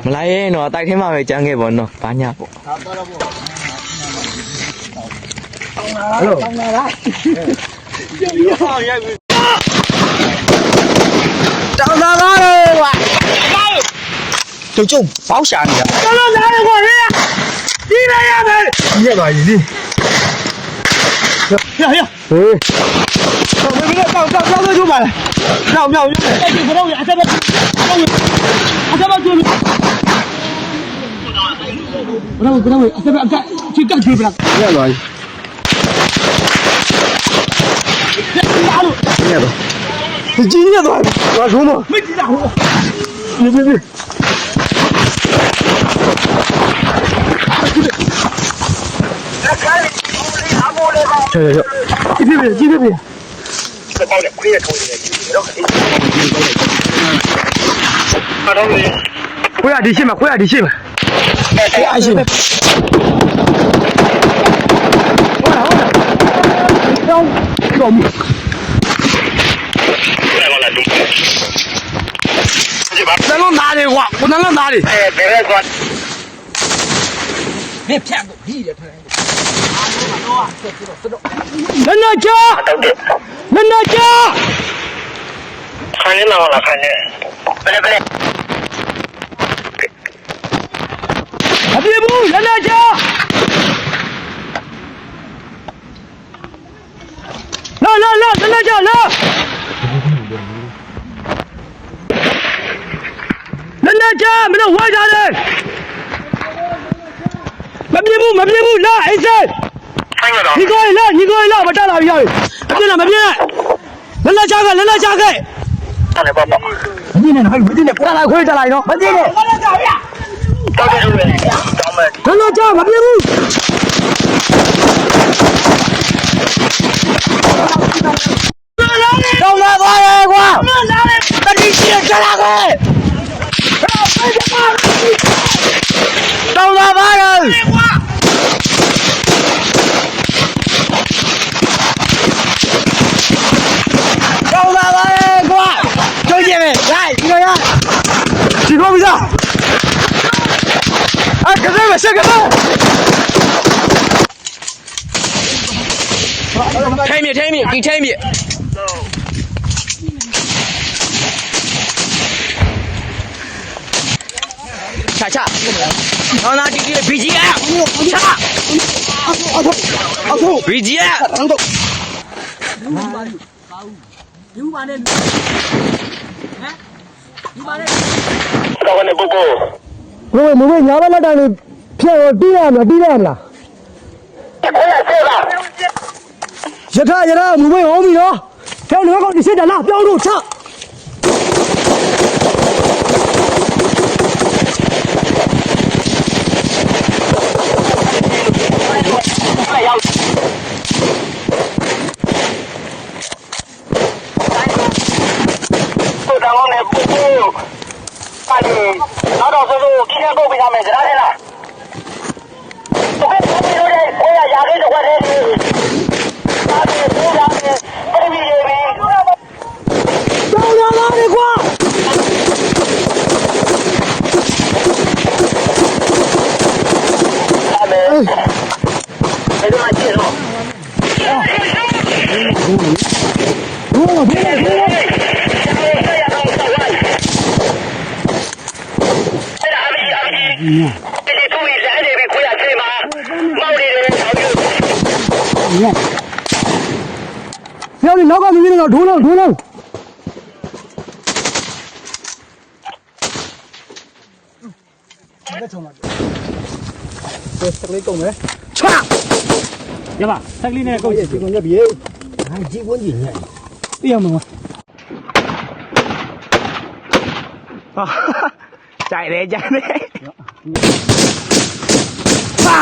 မလိုက်ရင်တော့တိုက်ထင်းမှာပဲကြမ်းခဲ့ပေါ့နော်ဘာညာပေါ့တောင်းလာလားတောင်းလာလားကွာကျုံပေါက်ရှာနေတာတောင်းလာတယ်ကွာဒီရရမယ်ဒီရပါရင်ဒီ呀呀，哎，到就完了，妙，哎，这不到呀，这边，这边就，不到，这边干，去干去不了，这个，打住，这今天都拿什么？没几大火，别。几片？这包点亏也抽进来，回下底线吧。回下底线。要命！咱能拿的话，我能拿的。哎，别来说。别骗狗屁的，人家家，看见了，看见，不来，还别不，人家家，来，人家家来，人家家没得活下的，没别不，来，一声。你过来，我站哪边？没变，人来加开。上来宝宝。你那还有的呢，不来快站来喏，没的。我来加呀。到这边，人来加，没变不。上来过来过。那你先站哪开？上来吧人。来，一个人，起床不下，哎，跟这个先跟这。拆灭，给拆灭。掐，让他弟弟飞机，掐，阿头，飞机，等等。有把那。ကောင်းနေပုဂ္ဂိုလ်ကိုယ်မွေးညာဘက်လက်တန်းလေးဖြတ်တော့တီးရမလားခွဲရစေပါရထမွေးဟောင်းပြီနော်ဖြောင်းနေကောဒီစစ်တယ်လားပြောင်းလို့ချနောက်တော့ဆိုခင်းပုတ်ပေးရမယ်ကြားထဲလားဘယ်လိုလဲကိုရရာခဲ့တော့တယ်ဒါပေမဲ့တော့ရတယ်ပြည်ပြည်လေးတောင်းလာတယ်ကွာအမေဘယ်လိုမှကြည့်တော့ဘယ်ဒီတူရီဆိုင်တွေခွေးရချေမှာမောက်နေတယ်ဆောင်းပြပြောင်းနေနောက်ကမင်းတော့ဒိုးလုံးတက်ချုံလာစက်ကလေးကုန်မယ်ချွတ်ရပါစက်ကလေးနဲ့ကုန်ကြီးကုန်ရပြီဟာကြီးဝန်းကြီးညက်ပြရမလားဟာကြိုက်တယ်ပါ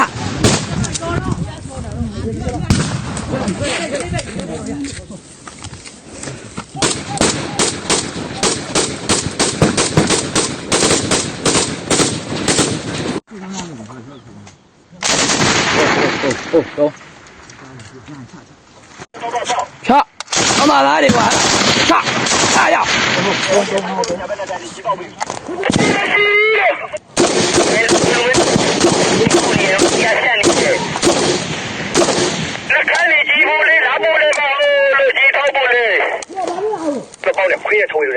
ဖြတ်အမသားတွေကွာဖြတ်အားရ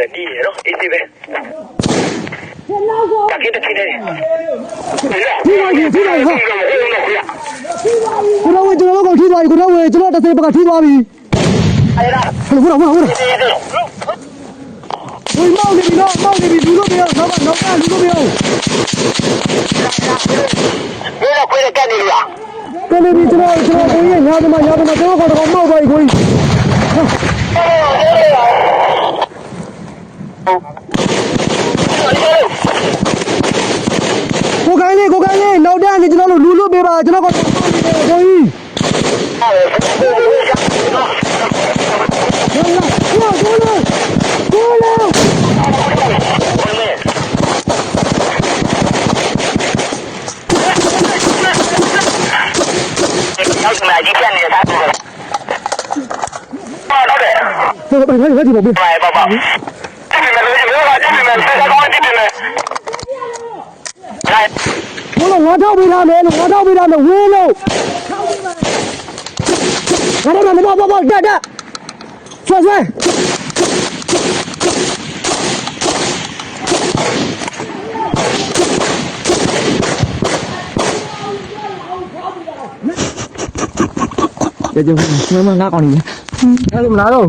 တယ်ဒီရနော်အေးစီပဲတကယ်တကယ်တယ် ဒီပါကြီးဒီပါကြီးဟာကိုတော့ဝေကျွန်တော်တို့ကထိသွားပြီကိုတော့ဝေကျွန်တော်တစ်စိတ်ဘက်ကထိသွားပြီ အဲ့ဒါ ဟုတ်ဟုတ်ဟုတ်ဟုတ် ဒီဒီ ဝေမောက်နေပြီနော်မောက်နေပြီလူလို့မရနောက်ကလူလို့မရ ဘယ်တော့ခွေးတက်နေလား ကလေးကြီးကျွန်တော်ကိုကြီးညာသမားကျွန်တော်ကတော့မောက်သွားပြီကိုကြီးကိုကိုင်းလေးနောက်တန်းနေကျွန်တော်တို့လူလို့ပေးပါကျွန်တော်ကတော့ကိုကြီးနောက်မှကြီးပြန်နေတာဟုတ်တယ်ဘယ်ဒီဘယ် ဘာဘာဘာဒီမဲ့ဒီမဲ့ဆက်ကောင်းကြည့်တယ်ဘလို့ငါထောက်ပေးထားမယ်လို့ဝေးလို့ငါတော့တက်ဆွဲကျေမငါကောင်းနေအဲ့လိုမလားတော့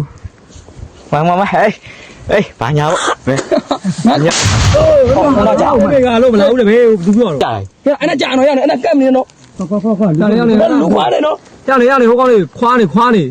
မဟေးဘာညာပေါ့ဘာညာ တော့ကြောက်မယ်ကလို့မလားဦးလေဘေးသူပြောတော့ တိုင်အဲ့ဒါကြာတော့ရတယ်အဲ့ဒါကပ်နေတော့ ခွာရောက်နေ လူခွာတယ်နော် ရောက်နေဟိုကောင်းလေးခွာနေ